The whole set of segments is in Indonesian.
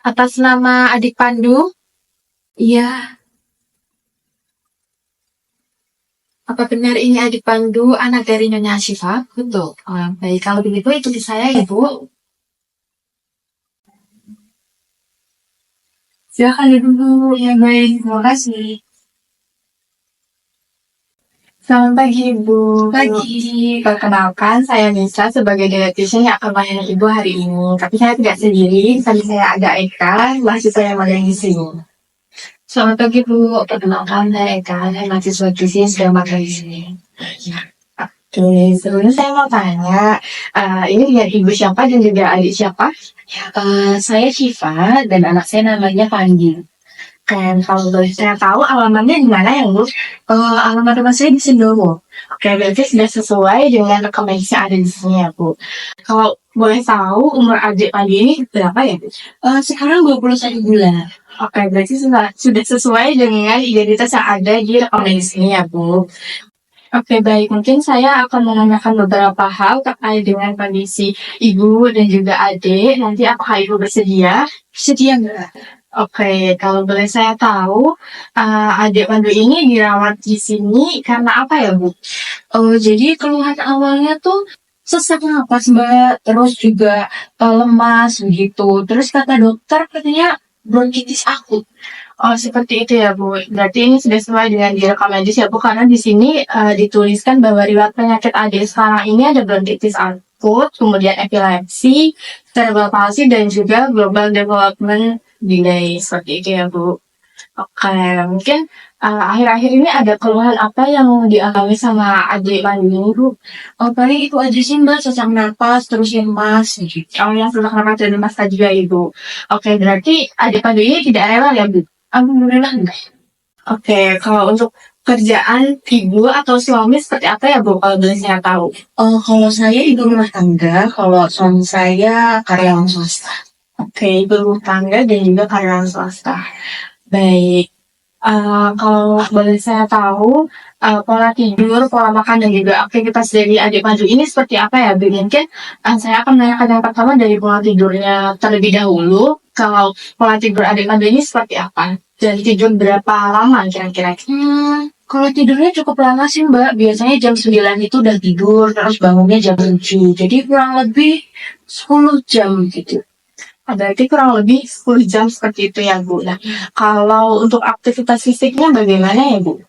Atas nama adik Pandu? Iya. Apa benar ini adik Pandu, anak dari Nyonya Syifa? Betul. Oh, baik, kalau begitu ikuti saya ya, Bu. Silakan dulu. Ya, baik. Terima kasih. Selamat pagi, Bu. Pagi. Perkenalkan, saya Nisa sebagai dietitian yang akan melayani Ibu hari ini. Tapi saya tidak sendiri, tadi saya ada Eka, mahasiswa yang magang di sini. Selamat pagi, Bu. Perkenalkan, saya Eka, saya mahasiswa gizi yang sedang magang di sini. Oke, sebelumnya saya mau tanya, ini dengan ibu siapa dan juga adik siapa? Saya Syifa dan anak saya namanya Pandi. Kan kalau boleh saya tahu alamatnya di mana ya, Bu? Alamat rumah saya di Sendowo. Oke, berarti sudah sesuai dengan rekomendasi yang ada di sini ya, Bu. Kalau boleh tahu umur adik Pandi ini berapa ya, Bu? Sekarang 21 bulan. Oke, berarti sudah sesuai dengan identitas yang ada di rekomendasi ini ya, Bu. Oke, baik. Mungkin saya akan menanyakan beberapa hal terkait dengan kondisi ibu dan juga adik. Nanti apakah ibu bersedia? Sedia nggak? Oke, kalau boleh saya tahu, adik Pandu ini dirawat di sini karena apa ya, Bu? Oh, jadi keluhan awalnya tuh sesak napas, Mbak. Terus juga lemas begitu. Terus kata dokter katanya bronkitis akut. Oh, seperti itu ya, Bu. Berarti ini sudah sesuai dengan direkam medis ya, Bu, karena di sini dituliskan bahwa riwayat penyakit adik sekarang ini ada bronkitis akut, kemudian epilepsi, cerebral palsy, dan juga global development delay. Seperti itu ya, Bu. Oke, mungkin akhir-akhir ini ada keluhan apa yang dialami sama adik Pandu ini, Bu? Oh, paling itu aja sih, Mbak, sesak napas, terus lemas, gitu. Oh, yang sesak napas dan lemas tadi ya, Ibu. Oke, berarti adik Pandu ini tidak rewel ya, Bu? Alhamdulillah enggak. Oke, kalau untuk kerjaan ibu atau suami seperti apa ya, Bu? Kalau boleh saya tahu. Oh, kalau saya ibu rumah tangga, kalau suami saya karyawan swasta. Oke, ibu rumah tangga dan juga karyawan swasta. Baik. Kalau boleh saya tahu, pola tidur, pola makan, dan juga aktivitas dari adik Pandu ini seperti apa ya, Bu? Mungkin saya akan menanyakan yang pertama dari pola tidurnya terlebih dahulu. Kalau pola tidur adik Pandu ini seperti apa? Dan tidur berapa lama kira-kira? Kalau tidurnya cukup lama sih, Mbak. Biasanya jam 9 itu udah tidur, terus bangunnya jam 7. Jadi kurang lebih 10 jam gitu. Berarti kurang lebih 10 jam seperti itu ya, Bu. Nah, kalau untuk aktivitas fisiknya bagaimana ya, Bu?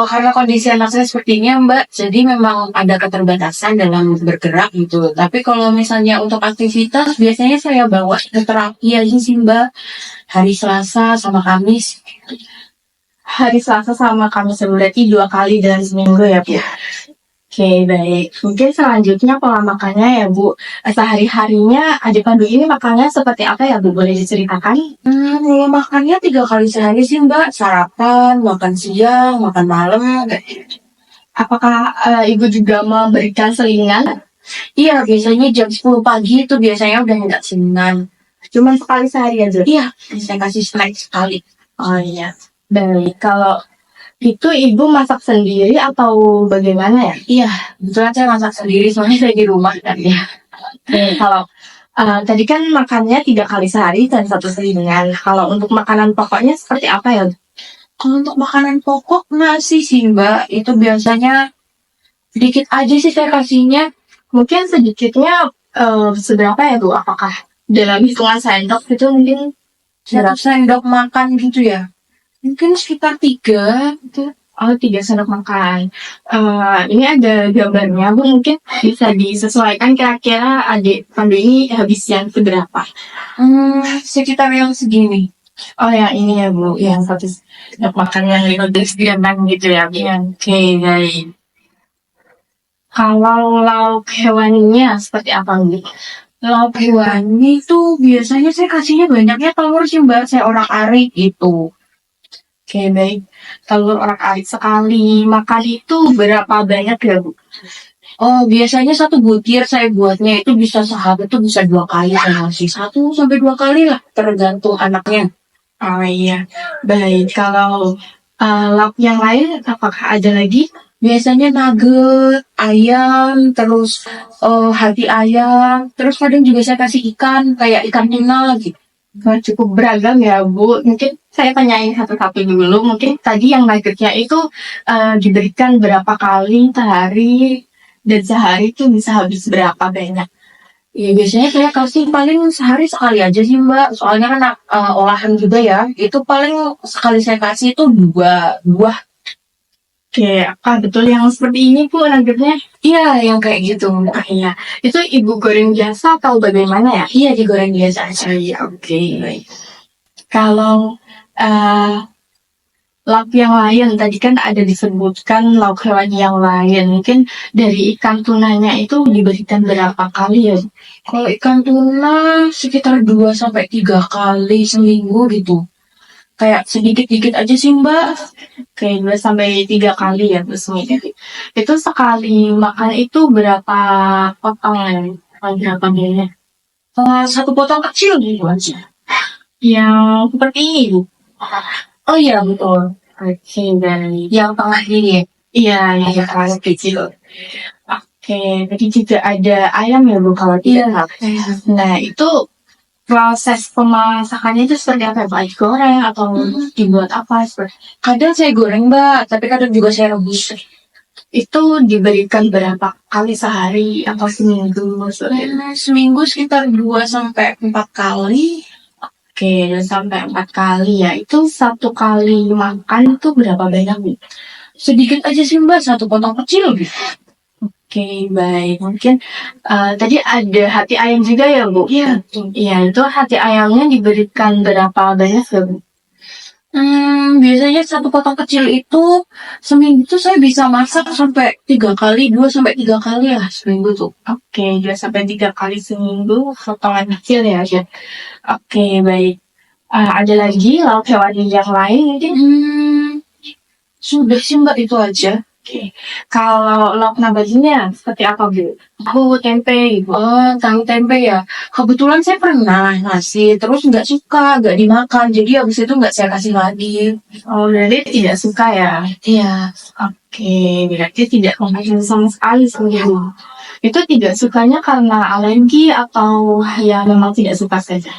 Karena kondisi anak saya seperti ini, Mbak, jadi memang ada keterbatasan dalam bergerak gitu. Tapi kalau misalnya untuk aktivitas, biasanya saya bawa ke terapi aja sih, Mbak. Hari Selasa sama Kamis. Hari Selasa sama Kamis berarti 2 kali dalam seminggu ya, Bu? Oke, baik. Mungkin selanjutnya pola makannya ya, Bu. Sehari-harinya adik Pandu ini makannya seperti apa ya, Bu? Boleh diceritakan? Pola makannya 3 kali sehari sih, Mbak. Sarapan, makan siang, makan malam. Apakah Ibu juga memberikan selingan? Iya, biasanya jam 10 pagi itu biasanya udah nggak selingan. Cuman sekali sehari aja? Iya, saya kasih snack sekali. Oh iya. Baik, kalau itu ibu masak sendiri atau bagaimana ya? Iya, kebetulan saya masak sendiri soalnya saya di rumah kan ya. Oke, kalau tadi kan makannya 3 kali sehari dan 1 selingan. Kalau untuk makanan pokoknya seperti apa ya? Kalau untuk makanan pokok nasi sih, Mbak. Itu biasanya sedikit aja sih saya kasihnya. Mungkin sedikitnya seberapa ya, Bu? Apakah dalam hitungan sendok itu mungkin 1 sendok makan gitu ya? Mungkin sekitar 3 gitu. Oh, 3 sendok makan. Ini ada gambarnya, Bu. Mungkin bisa disesuaikan kira-kira adik Pandu ini habisnya seberapa? Sekitar yang segini. Oh, yang ini ya, Bu. Yang 1 sendok makan yang 15 gram gitu ya, Bu. Oke, baik. Kalau lauk hewaninya seperti apa, Bu? Lauk hewani itu biasanya saya kasihnya banyaknya telur sih, Mbak. Saya orak-arik gitu. Oke, baik. Telur orak-arik sekali makan itu berapa banyak ya, Bu? Oh, biasanya 1 butir saya buatnya itu bisa sehari itu bisa 2 kali saya ngasih. 1 sampai 2 kali lah, tergantung anaknya. Oh iya, baik. Kalau lauk yang lain apakah ada lagi? Biasanya nugget, ayam, terus hati ayam, terus kadang juga saya kasih ikan kayak ikan tuna gitu. Cukup beragam ya Bu. Mungkin saya tanyain satu-satu dulu. Mungkin tadi yang nuggetnya itu diberikan berapa kali sehari dan sehari itu bisa habis berapa banyak? Ya biasanya saya kasih paling sehari sekali aja sih Mbak. Soalnya kan olahan juga ya. Itu paling sekali saya kasih itu dua buah. Oke, apa betul yang seperti ini Bu nuggetnya? Iya, yang kayak gitu. Ah, iya. Itu Ibu goreng biasa atau bagaimana ya? Iya digoreng biasa aja. Iya, oke. Kalau eh, lauk yang lain, tadi kan ada disebutkan lauk hewani yang lain. Mungkin dari ikan tunanya itu diberikan berapa kali ya? Kalau ikan tuna sekitar 2 sampai 3 kali seminggu gitu. Kayak sedikit-dikit aja sih Mbak. Oke, 2 sampai 3 kali ya, Bu Sumi. Itu sekali makan itu berapa potongan? Berapa biayanya? Satu potong kecil gitu aja. Yang seperti ini, Bu. Oh iya betul. Oke, baik. Yang tengah ini ya. Iya, yang sekarang kecil. Oke, tadi juga ada ayam ya, Bu, kalau tidak Iya. salah. Nah, itu proses pemasakannya itu seperti apa ya, Pak? Digoreng atau dibuat apa? Kadang saya goreng Mbak, tapi kadang juga saya rebus. Itu diberikan berapa kali sehari atau seminggu? Seminggu sekitar 2 sampai 4 kali. Oke, 2 sampai 4 kali ya. Itu satu kali makan itu berapa banyak, Bu? Sedikit aja sih Mbak, satu potong kecil gitu. Oke, baik. Mungkin tadi ada hati ayam juga ya, Bu? Iya. Iya, itu hati ayamnya diberikan berapa banyak ya, Bu? Biasanya satu potong kecil itu seminggu tuh saya bisa masak sampai 3 kali, 2 sampai 3 kali lah seminggu tuh. Oke, 2 sampai 3 kali seminggu potongan kecil ya, Chef. Oke, baik. Ada lagi lauk hewani yang lain mungkin? Sudah sih Mbak itu aja. Oke. Kalau lauk nabatinya seperti apa, Bu? Tahu, tempe gitu. Oh, tahu tempe ya. Kebetulan saya pernah ngasih, terus nggak suka, nggak dimakan. Jadi habis itu nggak saya kasih lagi. Oh, berarti tidak suka ya? Iya. Oke, berarti tidak menghasilkan sama sekali sebenarnya. Itu tidak sukanya karena alergi atau ya memang tidak suka saja?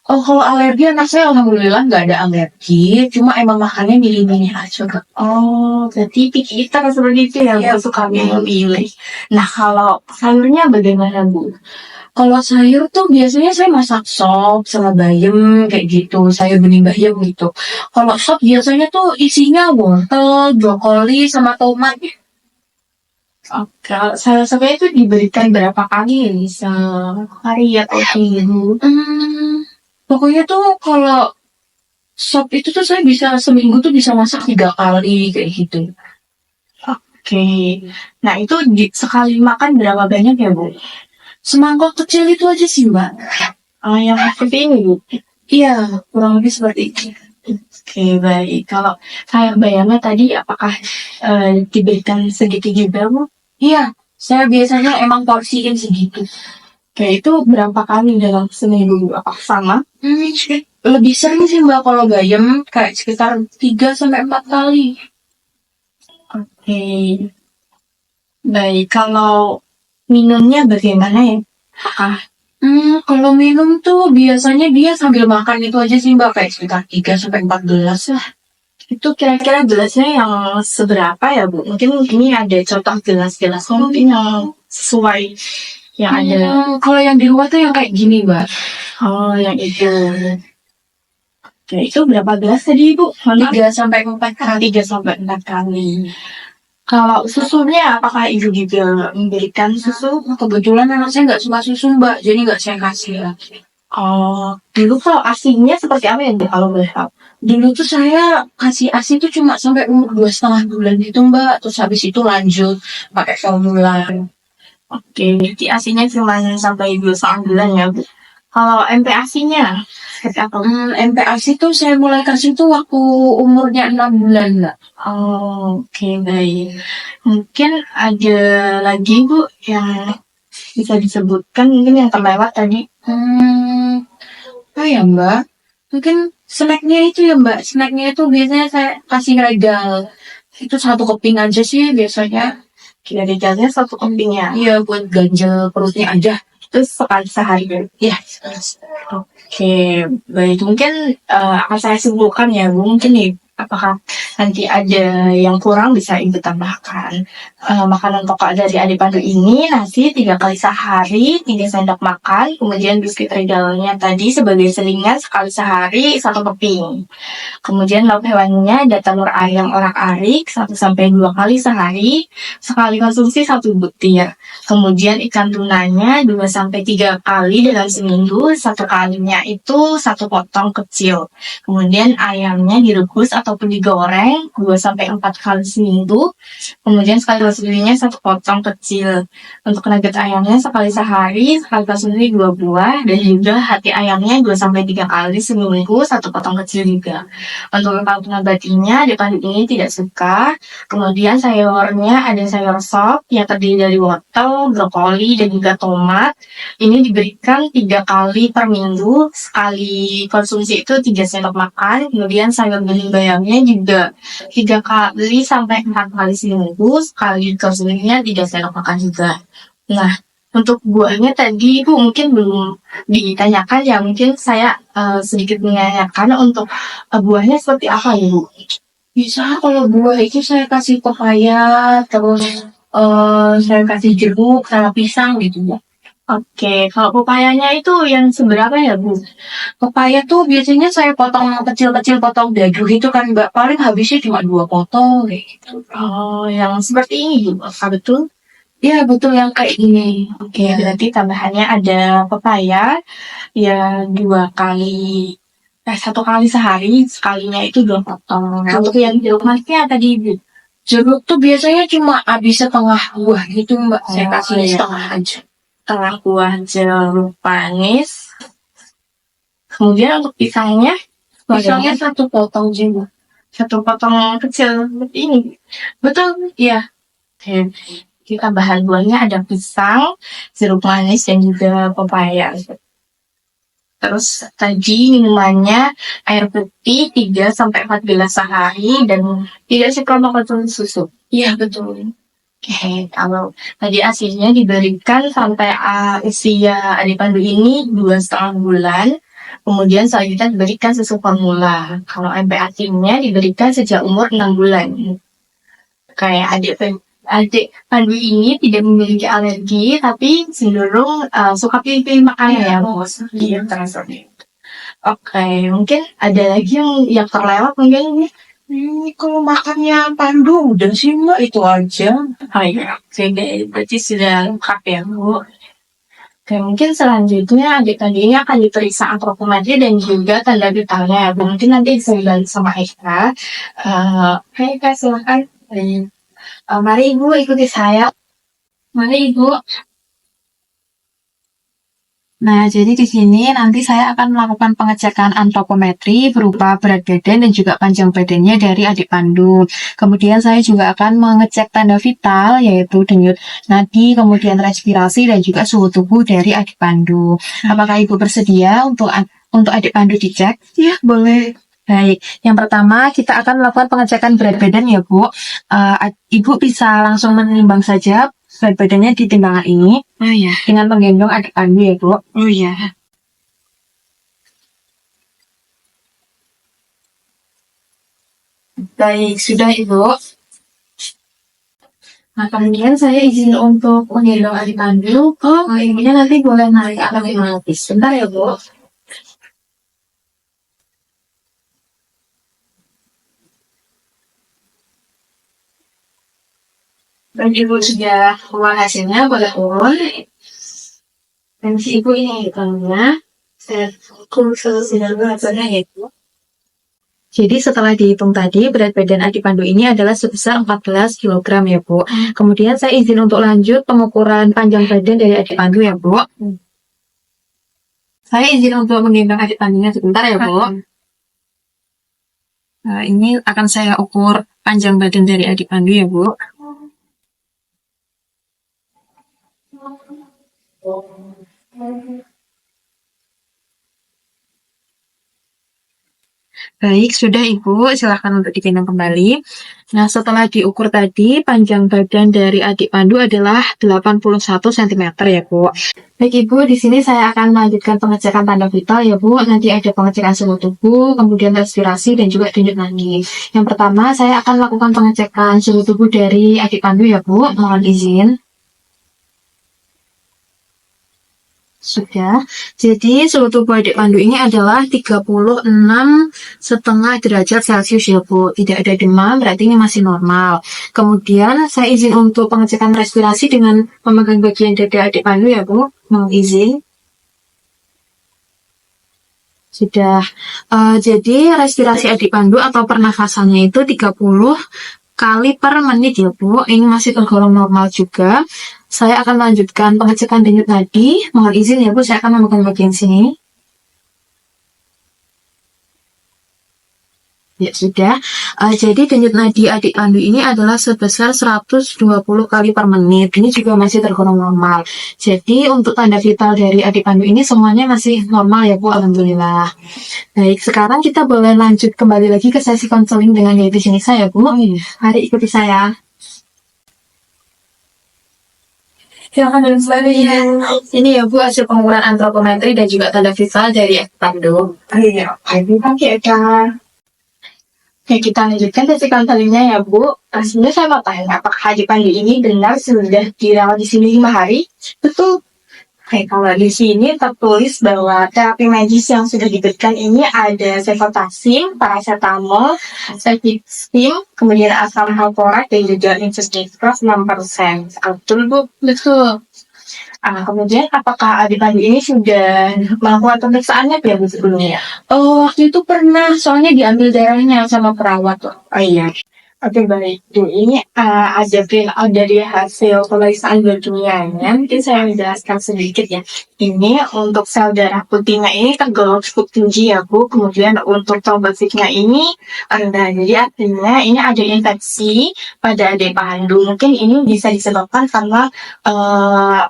Oh, kalau alergi anak saya alhamdulillah nggak ada alergi. Cuma emang makannya milih-milih aja Kak. Oh, berarti picky eater seperti itu ya, Iya, Bu, suka milih. Nah, kalau sayurnya bagaimana, Bu? kalau sayur tuh biasanya saya masak sop sama bayam kayak gitu, sayur bening bayam gitu. Kalau sop biasanya tuh isinya wortel, brokoli, sama tomat. Oke, kalau sayur-sayurnya itu diberikan berapa kali ya? Sehari atau seminggu? Pokoknya tuh kalau sop itu tuh saya bisa seminggu tuh bisa masak 3 kali kayak gitu. Oke. Nah, itu sekali makan berapa banyak ya, Bu? Semangkok kecil itu aja sih Mbak. Yang seperti ini, Bu? Iya, kurang lebih seperti itu. Oke, baik. Kalau sayur bayamnya tadi apakah diberikan segitu juga, Bu? Iya, saya biasanya emang porsiin segitu. Oke, itu berapa kali dalam seminggu? Apakah sama? Lebih sering sih Mbak kalau bayam kayak sekitar 3 sampai 4 kali. Oke. Baik, kalau minumnya bagaimana ya? Apakah Kalau minum tuh biasanya dia sambil makan itu aja sih Mbak, kayak sekitar 3 sampai 4 gelas lah. itu kira-kira gelasnya yang seberapa ya, Bu? Mungkin ini ada contoh gelas-gelas mungkin yang sesuai yang ada. Kalau yang di luar tuh yang kayak gini Mbak. Oh, yang itu. Oke, itu berapa gelas tadi, Bu? 3 sampai 4 kali. 3 sampai 4 kali. Kalau susunya, apakah Ibu juga memberikan susu? Kebetulan anak saya nggak suka susu Mbak, jadi nggak saya kasih lagi. Oh, dulu kalau asinnya seperti apa ya, Bu? Kalau boleh tahu? Dulu tuh saya kasih ASI tuh cuma sampai umur 2,5 bulan gitu Mbak, terus habis itu lanjut pakai formula. Oke, jadi asinnya cuma sampai 2,5 bulan ya, Bu. Kalau MPASI-nya, seperti apa? MPASI tuh saya mulai kasih tuh waktu umurnya 6 bulan Mbak. Oh, oke, baik. Mungkin ada lagi, Bu, yang bisa disebutkan, mungkin yang terlewat tadi. Apa ya Mbak? Mungkin snacknya itu ya Mbak, snacknya itu biasanya saya kasih regal. Itu satu keping aja sih biasanya. Kita regalnya satu kemping ya. Iya buat ganjel perutnya aja. Terus sekali sehari. Iya. Oke, baik. Mungkin akan saya simpulkan ya, Bu. Mungkin nih, apakah nanti ada yang kurang bisa Ibu tambahkan. Makanan pokok dari adik pandu ini nasi 3 kali sehari, 3 sendok makan, kemudian biskuit regalnya tadi sebagai selingan sekali sehari, 1 keping. Kemudian lauk hewannya ada telur ayam orak-arik 1 sampai 2 kali sehari, sekali konsumsi 1 butir. Kemudian ikan tunanya 2 sampai 3 kali dalam seminggu, 1 kalinya itu 1 potong kecil. Kemudian ayamnya direbus ataupun digoreng 2 sampai 4 kali seminggu. Kemudian sekali konsumsinya 1 potong kecil. Untuk nugget ayamnya sekali sehari, sekali konsumsi 2 buah, dan juga hati ayamnya 2 sampai 3 kali seminggu, 1 potong kecil juga. Untuk lauk nabatinya, di pagi ini tidak suka. Kemudian sayurnya ada sayur sop yang terdiri dari wortel, brokoli, dan juga tomat. Ini diberikan 3 kali per minggu, sekali konsumsi itu 3 sendok makan. Kemudian sayur bening bayamnya juga 3 kali sampai 4 kali seminggu, sekali konsumsinya 3 sendok makan juga. Nah, untuk buahnya tadi Bu mungkin belum ditanyakan ya, mungkin saya sedikit menanyakan untuk buahnya seperti apa ya Bu? Bisa kalau buah itu saya kasih pepaya, terus saya kasih jeruk sama pisang gitu ya. Oke, kalau pepayanya itu yang seberapa ya Bu? Pepaya tuh biasanya saya potong kecil-kecil, potong dadu itu kan Mbak. Paling habisnya cuma 2 potong kayak gitu. Oh, yang seperti ini Bu, apa betul? Iya betul yang kayak gini. Oke, berarti tambahannya ada pepaya, ya 2 kali, 1 kali sehari, sekalinya itu 2 potong. Nah, untuk yang jeruk manisnya tadi Bu? Jeruk tuh biasanya cuma habis setengah buah gitu Mbak. Saya kasih iya. setengah aja. Setengah buah jeruk manis. Kemudian untuk pisangnya, Pisangnya 1 potong juga. 1 potong kecil seperti ini. Betul? Iya. Oke. Kita bahan buahnya ada pisang, jeruk manis, dan juga pepaya. Terus tadi minumannya air putih 3 sampai 4 gelas sehari dan tidak suka mengkonsumsi susu. Iya betul. Oke, kalau tadi ASInya diberikan sampai usia adik pandu ini 2,5 bulan. Kemudian selanjutnya diberikan susu formula. Kalau MPASI-nya diberikan sejak umur 6 bulan. Kayak adik pandu ini tidak memiliki alergi, tapi cenderung suka pilih-pilih makanan ya, bos. Iya, terasa. Oke, mungkin ada lagi yang terlewat mungkin. Kalau makannya Pandu udah sih Mbak itu aja. Oh iya, oke deh. Berarti sudah lengkap ya, Bu. Oke, mungkin selanjutnya adik tadi ini akan diperiksa antropometri dan juga tanda vitalnya ya, Bu. Mungkin nanti bisa dibantu sama Eka. Hai Eka, silakan. Mari Ibu ikuti saya. Mari Ibu. Nah, jadi di sini nanti saya akan melakukan pengecekan antropometri berupa berat badan dan juga panjang badannya dari adik pandu. Kemudian saya juga akan mengecek tanda vital yaitu denyut nadi, kemudian respirasi dan juga suhu tubuh dari adik pandu. Apakah Ibu bersedia untuk adik pandu dicek? Iya boleh. Baik, yang pertama kita akan melakukan pengecekan berat badan ya Bu. Ibu bisa langsung menimbang saja berat badannya di timbangan ini. Oh iya. Dengan menggendong adik pandu ya Bu. Oh iya. Baik, sudah Ibu. Nah, kemudian saya izin untuk menggendong adik pandu. Ibunya nanti boleh narik ke atas hipnotis. Sebentar ya, Bu. Dan Ibu sudah keluar hasilnya, boleh turun. Dan si Ibu ini hitungnya. Saya sudah beratnya ya, Bu. Jadi setelah dihitung tadi, berat badan adik pandu ini adalah sebesar 14 kg ya Bu. Kemudian saya izin untuk lanjut pengukuran panjang badan dari adik pandu ya Bu. Saya izin untuk menggendong adik pandunya sebentar ya Bu. Nah, ini akan saya ukur panjang badan dari adik pandu ya Bu. Baik, sudah Ibu, silahkan untuk digendong kembali. Nah, setelah diukur tadi, panjang badan dari adik Pandu adalah 81 cm ya, Bu. Baik Ibu, di sini saya akan melanjutkan pengecekan tanda vital ya Bu. Nanti ada pengecekan suhu tubuh, kemudian respirasi, dan juga denyut nadi. Yang pertama, saya akan lakukan pengecekan suhu tubuh dari adik Pandu ya Bu. Mohon izin. Sudah. Jadi suhu tubuh adik Pandu ini adalah 36,5 derajat Celcius ya Bu. Tidak ada demam, berarti ini masih normal. Kemudian saya izin untuk pengecekan respirasi dengan memegang bagian dada adik Pandu ya Bu. Mohon izin. Sudah. Jadi respirasi adik Pandu atau pernafasannya itu 30 kali per menit ya Bu. Ini masih tergolong normal juga. Saya akan lanjutkan pengecekan denyut nadi. Mohon izin ya Bu, saya akan memegang bagian sini. Ya sudah. Jadi denyut nadi adik Pandu ini adalah sebesar 120 kali per menit. Ini juga masih tergolong normal. Jadi untuk tanda vital dari adik Pandu ini semuanya masih normal ya Bu, alhamdulillah. Baik, sekarang kita boleh lanjut kembali lagi ke sesi konseling dengan dietitian saya Bu. Mari ikuti saya. Silakan duduk selanjutnya. Ini ya Bu, hasil pengukuran antropometri dan juga tanda vital dari adik Pandu. Iya, oke Kak. Oke, kita lanjutkan sesi konselingnya ya Bu. Sebenarnya saya mau tanya, apakah adik Pandu ini benar sudah dirawat di sini 5 hari? Betul. Oke, kalau di sini tertulis bahwa terapi medis yang sudah diberikan ini ada cefotaxime, paracetamol, cefixime, kemudian asam valproate dan juga insulinkrose 6%. Betul Bu? Betul. Kemudian apakah adik Pandu ini sudah melakukan pemeriksaannya ya Bu sebelumnya? Oh, waktu itu pernah, soalnya diambil darahnya sama perawat. Oh iya. Oke baik, Bu. Ini ada printout dari hasil pemeriksaan leukemianya. Mungkin saya menjelaskan sedikit ya. Ini untuk sel darah putihnya ini tergolong cukup tinggi ya Bu. Kemudian untuk trombositnya ini rendah. Jadi artinya ini ada infeksi pada adik Pandu. Mungkin ini bisa disebabkan karena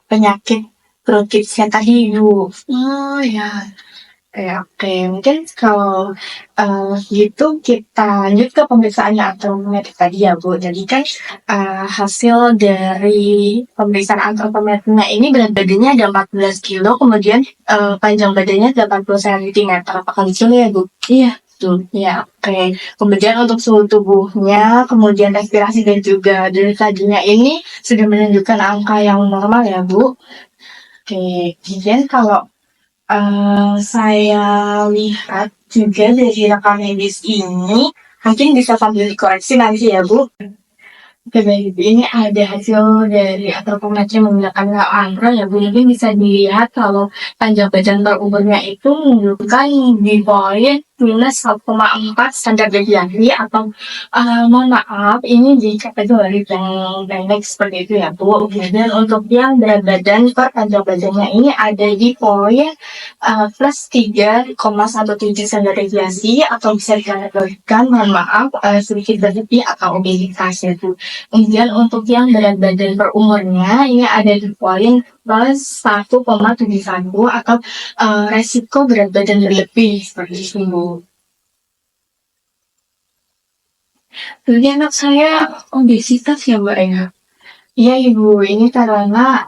penyakit bronkitisnya tadi Bu. Oh ya. Oke, mungkin kalau gitu kita lanjut ke pemeriksaannya antropometri tadi ya Bu. Jadi kan hasil dari pemeriksaan antropometrinya ini berat badannya ada 14 kilo, kemudian panjang badannya 80 cm. Apakah betul ya Bu? Iya. Betul. Ya, oke. Kemudian untuk suhu tubuhnya, kemudian respirasi dan juga denyut nadinya ini sudah menunjukkan angka yang normal ya Bu. Oke, kemudian kalau saya lihat juga dari rekam medis ini, mungkin bisa sambil dikoreksi nanti ya Bu. Oke baik, ini ada hasil dari antropometri menggunakan antro ya Bu. Mungkin bisa dilihat kalau panjang badan per umurnya itu menunjukkan di poin minus 1,4 standar deviasi atau mohon maaf ini di kategori yang pendek seperti itu ya Bu. Kemudian untuk yang berat badan per panjang badannya ini ada di poin plus 3,17 standar deviasi atau bisa dikategorikan mohon maaf sedikit berlebih atau obesitas ya Bu. Kemudian untuk yang berat badan per umurnya ini ada di poin plus 1,71 atau resiko berat badan berlebih seperti itu Bu. Jadi anak saya obesitas ya Mbak ya. Iya Ibu, ini karena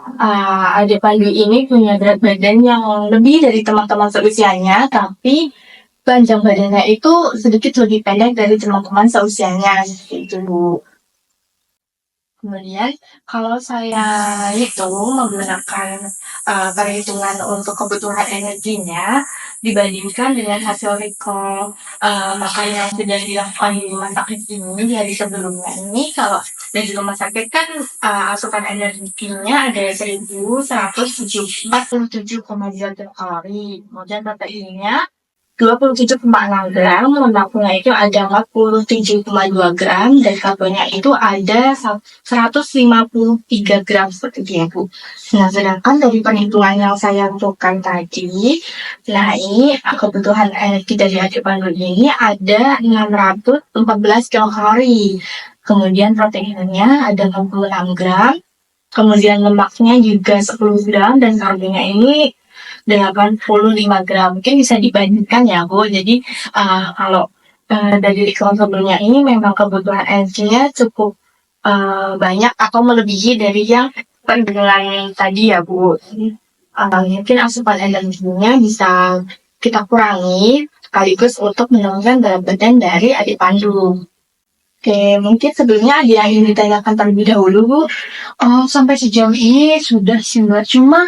adik Pandu ini punya berat badan yang lebih dari teman-teman seusianya, tapi panjang badannya itu sedikit lebih pendek dari teman-teman seusianya, gitu Bu. Kemudian kalau saya hitung menggunakan perhitungan untuk kebutuhan energinya dibandingkan dengan hasil recall makan yang sudah dilakukan di rumah sakit ini dari sebelumnya ini, kalau dari rumah sakit kan asupan energinya ada 1.147,2 kalori, kemudian proteinnya 27,6 gram, lemaknya itu ada 47,2 gram, dan karbonnya itu ada 153 gram seperti itu ya Bu. Nah, sedangkan dari perhitungan yang saya lakukan tadi, nah ini kebutuhan energi dari adik Pandu ini ada 614 kilokalori. Kemudian proteinnya ada 66 gram, kemudian lemaknya juga 10 gram, dan karbonnya ini 85 gram. Mungkin bisa dibandingkan ya Bu. Jadi kalau dari kelas sebelumnya ini memang kebutuhan energinya cukup banyak atau melebihi dari yang penilaian tadi ya Bu. Mungkin asupan energinya bisa kita kurangi sekaligus untuk menurunkan berat badan dari adik pandu. Oke, mungkin sebelumnya ada yang ingin ditanyakan terlebih dahulu Bu. Sampai sejauh ini sudah sih Mbak. Cuma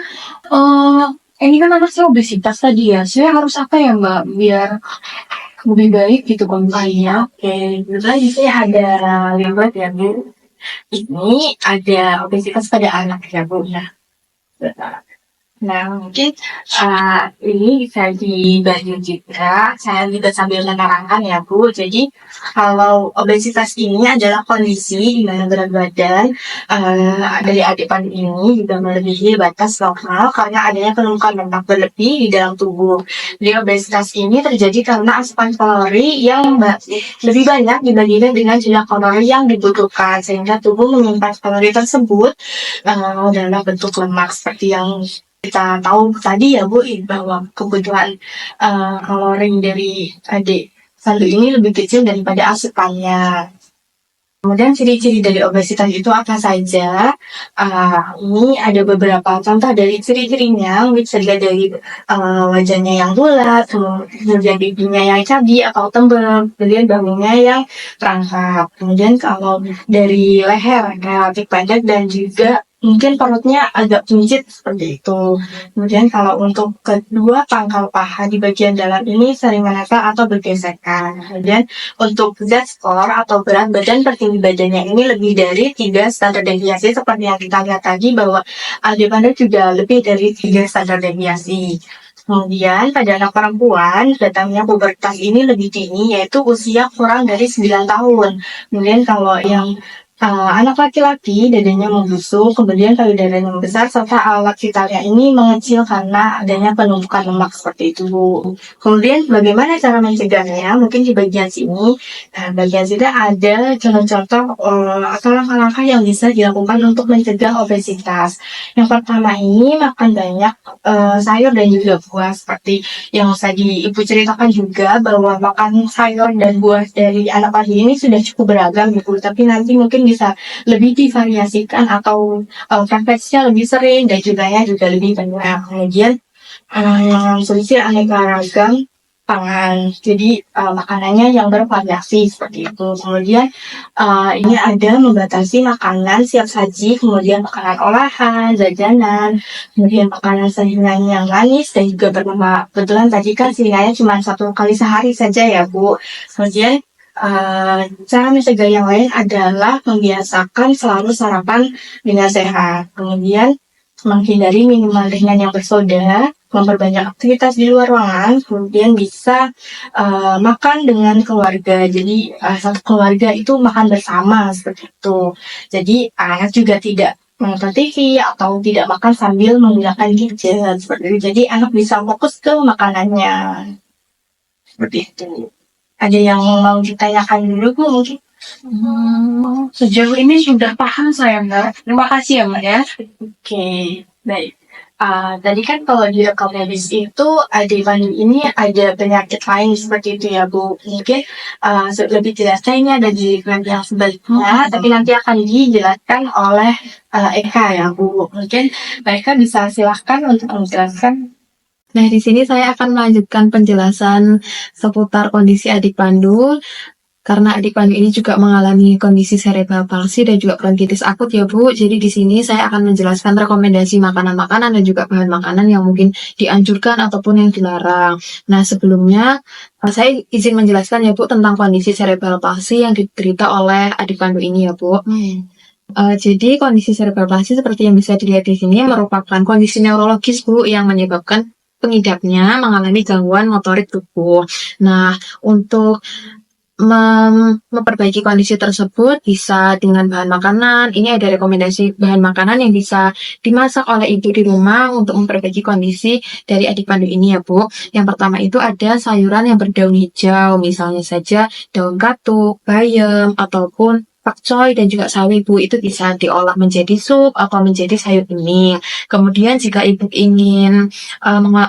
ini kan anak saya obesitas tadi ya. Saya harus apa ya Mbak biar lebih baik gitu kondisinya? Oke, kebetulan di sini ada limbah ya Bu. Ini ada obesitas pada anak ya Bu. Nah, mungkin ini bisa dibantu juga. Saya juga sambil menerangkan ya Bu. Jadi kalau obesitas ini adalah kondisi di mana berat badan dari adik pandu ini juga melebihi batas normal karena adanya penumpukan lemak berlebih di dalam tubuh. Jadi obesitas ini terjadi karena asupan kalori yang lebih banyak dibandingkan dengan jumlah kalori yang dibutuhkan sehingga tubuh menyimpan kalori tersebut dalam bentuk lemak seperti yang kita tahu tadi ya Bu bahwa kebutuhan kalori dari adik pandu ini lebih kecil daripada asupannya. Kemudian ciri-ciri dari obesitas itu apa saja? Ini ada beberapa contoh dari ciri-cirinya, bisa dilihat dari wajahnya yang bulat, kemudian pipinya yang cabi atau tembem, kemudian bahunya yang terangkat. Kemudian kalau dari leher relatif pendek dan juga mungkin perutnya agak buncit seperti itu. Kemudian kalau untuk kedua pangkal paha di bagian dalam ini sering menempel atau bergesekan. Kemudian untuk Z-score atau berat badan per tinggi badannya ini lebih dari 3 standar deviasi seperti yang kita lihat tadi bahwa adik pandu juga lebih dari 3 standar deviasi. Kemudian pada anak perempuan datangnya pubertas ini lebih dini yaitu usia kurang dari 9 tahun. Kemudian kalau yang anak laki-laki dadanya membusuk, kemudian payudaranya membesar, serta alat vitalnya ini mengecil karena adanya penumpukan lemak seperti itu. Kemudian bagaimana cara mencegahnya? Mungkin di bagian sini, bagian sini ada contoh-contoh atau langkah-langkah yang bisa dilakukan untuk mencegah obesitas. Yang pertama ini makan banyak sayur dan juga buah seperti yang tadi Ibu ceritakan juga bahwa makan sayur dan buah dari anak pagi ini sudah cukup beragam Ibu, tapi nanti mungkin bisa lebih divariasikan atau frekuensinya lebih sering dan jumlahnya juga lebih banyak. Kemudian solusi aneka ragam pangan, jadi makanannya yang bervariasi seperti itu. Kemudian ini ada membatasi makanan siap saji, kemudian makanan olahan, jajanan, kemudian makanan sajian yang manis dan juga berlemak. Kebetulan tadi kan selingannya cuma 1 kali sehari saja ya Bu. Kemudian cara mencegah yang lain adalah membiasakan selalu sarapan dengan sehat. Kemudian menghindari minuman ringan yang bersoda, memperbanyak aktivitas di luar ruangan, kemudian bisa makan dengan keluarga. Jadi satu keluarga itu makan bersama seperti itu. Jadi anak juga tidak menonton TV atau tidak makan sambil menggunakan gadget seperti itu. Jadi anak bisa fokus ke makanannya seperti itu. Ada yang mau ditanyakan dulu Bu mungkin? Sejauh ini sudah paham saya Mbak. Terima kasih ya Mbak ya. Oke, baik. Tadi kan kalau di rekam medis itu adik pandu ini ada penyakit lain seperti itu ya Bu. Mungkin lebih jelasnya ini ada di graf yang sebaliknya, tapi nanti akan dijelaskan oleh Eka ya Bu. Mungkin Mbak Eka bisa silahkan untuk menjelaskan. Nah, di sini saya akan melanjutkan penjelasan seputar kondisi adik pandu. Karena adik pandu ini juga mengalami kondisi cerebral palsy dan juga bronkitis akut ya Bu. Jadi di sini saya akan menjelaskan rekomendasi makanan-makanan dan juga bahan makanan yang mungkin dianjurkan ataupun yang dilarang. Nah, sebelumnya saya izin menjelaskan ya Bu tentang kondisi cerebral palsy yang diderita oleh adik pandu ini ya Bu. Jadi kondisi cerebral palsy seperti yang bisa dilihat di sini merupakan kondisi neurologis Bu yang menyebabkan pengidapnya mengalami gangguan motorik tubuh. Nah, untuk memperbaiki kondisi tersebut bisa dengan bahan makanan. Ini ada rekomendasi bahan makanan yang bisa dimasak oleh ibu di rumah untuk memperbaiki kondisi dari adik pandu ini ya Bu. Yang pertama itu ada sayuran yang berdaun hijau, misalnya saja daun katuk, bayam, ataupun pakcoy dan juga sawi Bu, itu bisa diolah menjadi sup atau menjadi sayur bening. Kemudian jika ibu ingin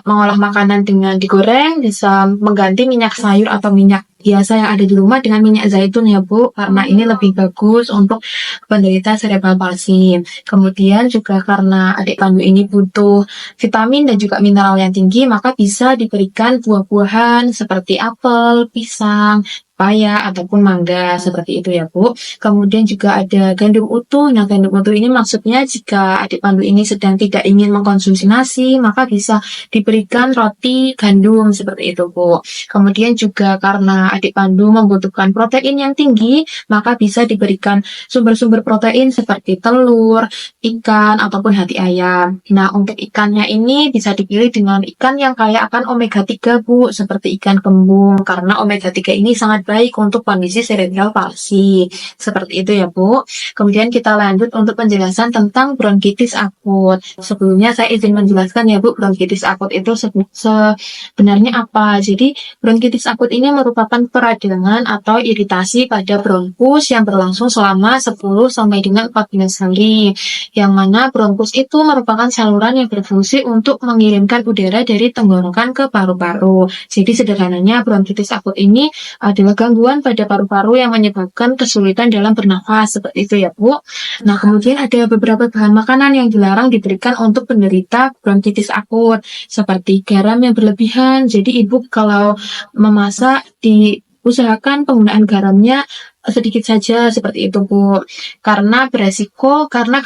mengolah makanan dengan digoreng, bisa mengganti minyak sayur atau minyak biasa yang ada di rumah dengan minyak zaitun ya Bu, karena ini lebih bagus untuk penderita cerebral palsy. Kemudian juga karena adik Pandu ini butuh vitamin dan juga mineral yang tinggi, maka bisa diberikan buah-buahan seperti apel, pisang, paya ataupun mangga seperti itu ya Bu. Kemudian juga ada gandum utuh. Nah, gandum utuh ini maksudnya jika adik Pandu ini sedang tidak ingin mengkonsumsi nasi, maka bisa diberikan roti gandum seperti itu Bu. Kemudian juga karena adik Pandu membutuhkan protein yang tinggi, maka bisa diberikan sumber-sumber protein seperti telur, ikan, ataupun hati ayam. Nah, untuk ikannya ini bisa dipilih dengan ikan yang kaya akan omega 3 Bu, seperti ikan kembung, karena omega 3 ini sangat baik untuk kondisi cerebral palsy. Seperti itu ya Bu. Kemudian kita lanjut untuk penjelasan tentang bronkitis akut. Sebelumnya saya izin menjelaskan ya Bu, bronkitis akut itu sebenarnya apa. Jadi bronkitis akut ini merupakan peradangan atau iritasi pada bronkus yang berlangsung selama 10 sampai dengan 14 hari. Yang mana bronkus itu merupakan saluran yang berfungsi untuk mengirimkan udara dari tenggorokan ke paru-paru. Jadi sederhananya bronkitis akut ini adalah gangguan pada paru-paru yang menyebabkan kesulitan dalam bernafas, seperti itu ya Bu. Nah, kemudian ada beberapa bahan makanan yang dilarang diberikan untuk penderita bronkitis akut, seperti garam yang berlebihan. Jadi ibu kalau memasak diusahakan penggunaan garamnya sedikit saja seperti itu Bu. Karena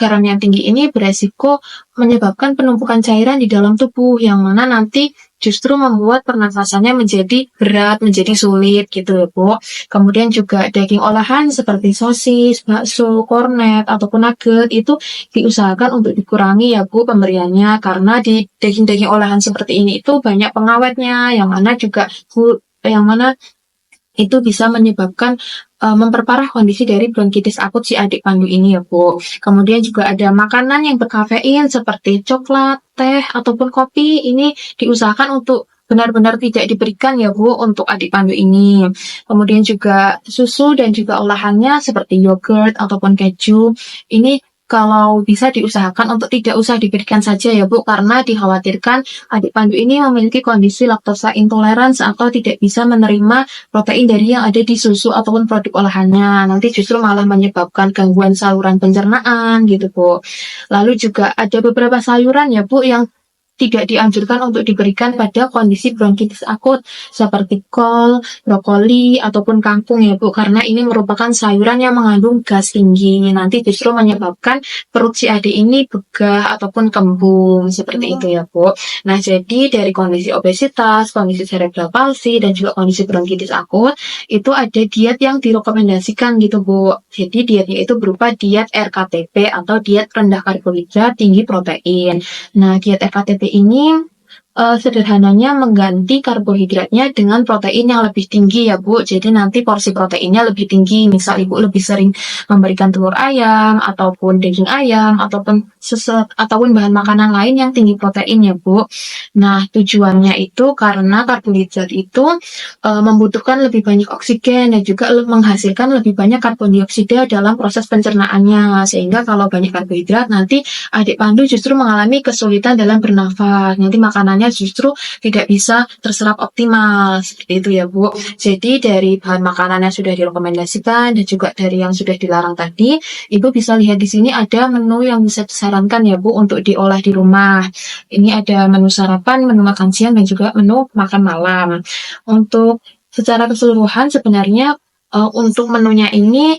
garam yang tinggi ini beresiko menyebabkan penumpukan cairan di dalam tubuh yang mana nanti justru membuat pernafasannya menjadi berat, menjadi sulit gitu ya Bu. Kemudian juga daging olahan seperti sosis, bakso, kornet, ataupun nugget itu diusahakan untuk dikurangi ya Bu pemberiannya, karena di daging-daging olahan seperti ini itu banyak pengawetnya yang mana itu bisa menyebabkan memperparah kondisi dari bronkitis akut si adik Pandu ini ya Bu. Kemudian juga ada makanan yang berkafein seperti coklat, teh, ataupun kopi. Ini diusahakan untuk benar-benar tidak diberikan ya Bu untuk adik Pandu ini. Kemudian juga susu dan juga olahannya seperti yogurt ataupun keju. Ini kalau bisa diusahakan untuk tidak usah diberikan saja ya Bu, karena dikhawatirkan adik Pandu ini memiliki kondisi laktosa intolerance atau tidak bisa menerima protein dari yang ada di susu ataupun produk olahannya. Nanti justru malah menyebabkan gangguan saluran pencernaan gitu Bu. Lalu juga ada beberapa sayuran ya Bu yang tidak dianjurkan untuk diberikan pada kondisi bronkitis akut seperti kol, brokoli, ataupun kangkung ya Bu, karena ini merupakan sayuran yang mengandung gas tinggi. Nanti justru menyebabkan perut si adik ini begah ataupun kembung seperti itu ya Bu. Nah, jadi dari kondisi obesitas, kondisi cerebral palsy, dan juga kondisi bronkitis akut itu ada diet yang direkomendasikan gitu Bu. Jadi dietnya itu berupa diet RKTP atau diet rendah karbohidrat tinggi protein. Nah, diet RKTP ini sederhananya mengganti karbohidratnya dengan protein yang lebih tinggi ya Bu. Jadi nanti porsi proteinnya lebih tinggi. Misal Ibu lebih sering memberikan telur ayam ataupun daging ayam ataupun bahan makanan lain yang tinggi protein ya Bu. Nah, tujuannya itu karena karbohidrat itu membutuhkan lebih banyak oksigen dan juga menghasilkan lebih banyak karbon dioksida dalam proses pencernaannya. Sehingga kalau banyak karbohidrat nanti adik Pandu justru mengalami kesulitan dalam bernafas. Nanti makanannya justru tidak bisa terserap optimal seperti itu ya Bu. Jadi dari bahan makanan yang sudah direkomendasikan dan juga dari yang sudah dilarang tadi, Ibu bisa lihat di sini ada menu yang bisa disarankan ya Bu untuk diolah di rumah. Ini ada menu sarapan, menu makan siang, dan juga menu makan malam. Untuk secara keseluruhan sebenarnya untuk menunya ini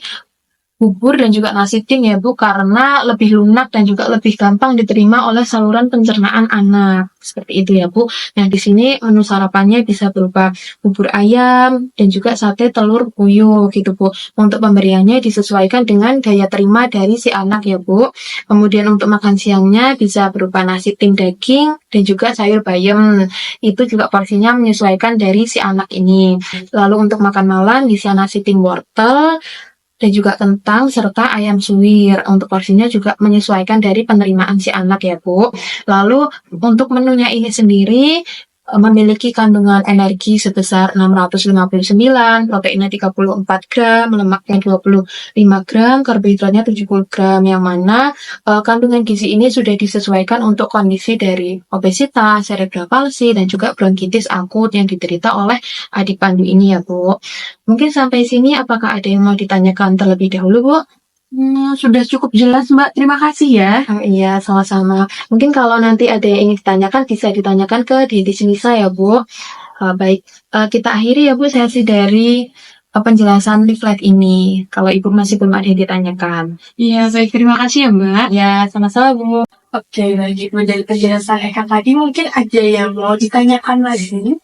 bubur dan juga nasi ting ya Bu, karena lebih lunak dan juga lebih gampang diterima oleh saluran pencernaan anak. Seperti itu ya Bu. Nah, di sini menu sarapannya bisa berupa bubur ayam dan juga sate telur puyuh gitu Bu. Untuk pemberiannya disesuaikan dengan daya terima dari si anak ya Bu. Kemudian untuk makan siangnya bisa berupa nasi ting daging dan juga sayur bayam. Itu juga porsinya menyesuaikan dari si anak ini. Lalu untuk makan malam bisa nasi ting wortel dan juga kentang serta ayam suwir. Untuk porsinya juga menyesuaikan dari penerimaan si anak ya Bu. Lalu untuk menunya ini sendiri memiliki kandungan energi sebesar 659, proteinnya 34 gram, lemaknya 25 gram, karbohidratnya 70 gram, yang mana kandungan gizi ini sudah disesuaikan untuk kondisi dari obesitas, cerebral palsy, dan juga bronkitis akut yang diderita oleh adik Pandu ini ya Bu. Mungkin sampai sini apakah ada yang mau ditanyakan terlebih dahulu Bu? Sudah cukup jelas Mbak, terima kasih ya. Iya, sama-sama. Mungkin kalau nanti ada yang ingin ditanyakan, bisa ditanyakan ke dietitian Nisa ya, Bu. Baik, kita akhiri ya, Bu, sesi dari penjelasan leaflet ini. Kalau Ibu masih belum ada yang ditanyakan. Iya, baik, terima kasih ya Mbak. Ya, sama-sama, Bu. Oke, baik Ibu, dari penjelasan Eka tadi mungkin ada yang mau ditanyakan lagi.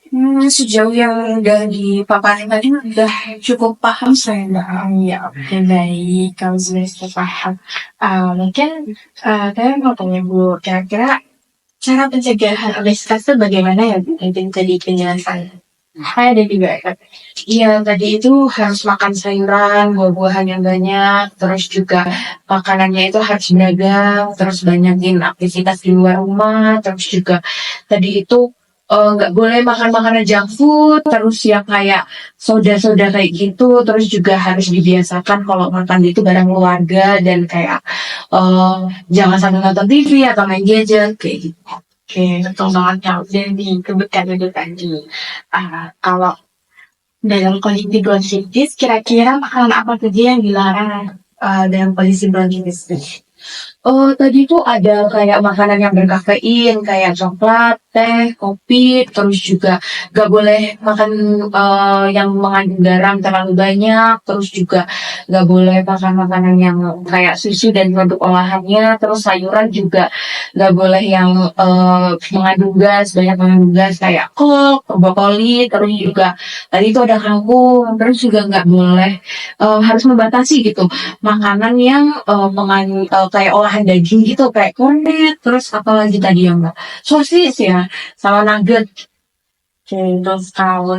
Sejauh yang udah dipaparin tadi udah cukup paham saya, Mbak. Ya, oke, baik. Kalau sudah paham. Mungkin saya mau tanya Bu, kira-kira cara pencegahan obesitas itu bagaimana ya Bu? Mungkin tadi penjelasan. Ada juga kan? Iya, tadi itu harus makan sayuran, buah-buahan yang banyak, terus juga makanannya itu harus beragam, terus banyakin aktivitas di luar rumah, terus juga tadi itu nggak boleh makan makanan junk food, terus ya kayak soda-soda kayak gitu, terus juga harus dibiasakan kalau makan itu bareng keluarga dan kayak jangan sampai nonton TV atau main gadget kayak gitu. Oke, betul banget ya. Dan disebutkan itu tadi. Kalau dalam kondisi bronkitis, kira-kira makanan apa saja yang dilarang dalam kondisi bronkitis? Tadi tuh ada kayak makanan yang berkafein, kayak coklat, teh, kopi, terus juga gak boleh makan yang mengandung garam terlalu banyak, terus juga gak boleh makan makanan yang kayak susu dan produk olahannya, terus sayuran juga gak boleh yang mengandung gas, banyak mengandung gas kayak kol, brokoli, terus juga tadi itu ada kangkung, terus juga gak boleh harus membatasi gitu makanan yang mengandung kayak olahan daging gitu kayak kornet, terus apalagi tadi yang enggak sosis ya sama nugget. Terus kalau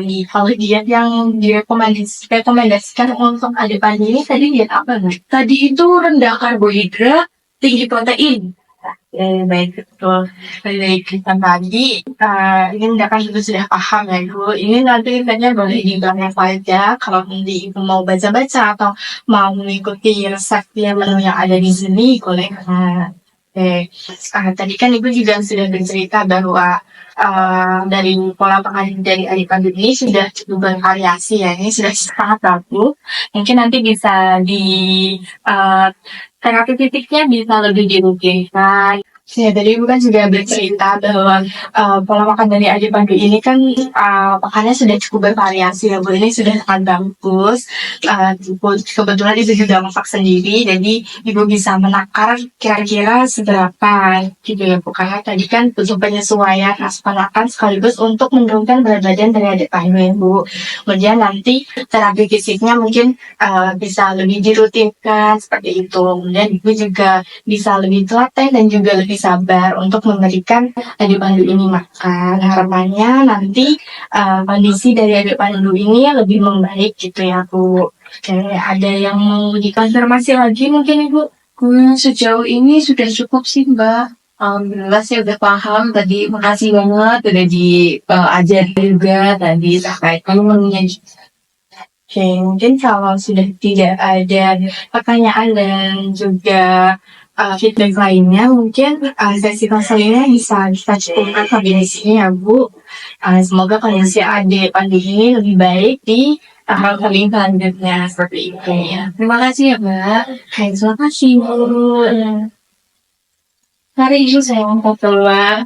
diet yang direkomendasikan untuk adik ini tadi diet apa nih? Tadi itu rendah karbohidrat, tinggi protein. Baik, betul. Dari kita tadi, ini kan juga sudah paham ya Bu. Ini nanti intanya boleh dibahas saja kalau nanti Ibu mau baca-baca atau mau mengikuti resep yang menu yang ada di sini, boleh. Tadi kan Ibu juga sudah bercerita bahwa dari pola makan dari adik Pandu ini sudah cukup bervariasi ya. Ini sudah sangat bagus. Mungkin nanti bisa di terapi titiknya bisa lebih dirutinkan. Ya, tadi Ibu kan juga bercerita bahwa pola makan dari Adik Pandu ini kan makannya sudah cukup bervariasi ya Bu. Ini sudah sangat bagus. Kebetulan Ibu juga masak sendiri, jadi Ibu bisa menakar kira-kira seberapa gitu ya Bu. Karena tadi kan butuh penyesuaian asupan makan sekaligus untuk menurunkan berat badan dari Adik Pandu ya Bu. Kemudian nanti terapi fisiknya mungkin bisa lebih dirutinkan seperti itu. Kemudian Ibu juga bisa lebih telaten dan juga lebih sabar untuk memberikan adik Pandu ini makan. Harapannya nanti kondisi dari adik Pandu ini lebih membaik gitu ya Bu. Oke, ada yang mau dikonfirmasi lagi mungkin Ibu? Sejauh ini sudah cukup sih Mbak. Alhamdulillah saya udah paham tadi. Makasih banget udah diajari juga tadi terkait menunya. Oke, mungkin kalau sudah tidak ada pertanyaan dan juga feedback lainnya, mungkin sesi konselingnya bisa kita cukupkan sampai di sini ya Bu. Semoga kondisi adik Pandu ini lebih baik di konseling selanjutnya seperti itu ya. Terima kasih ya Mbak. Terima kasih Bu. Hari ini saya mau keluar.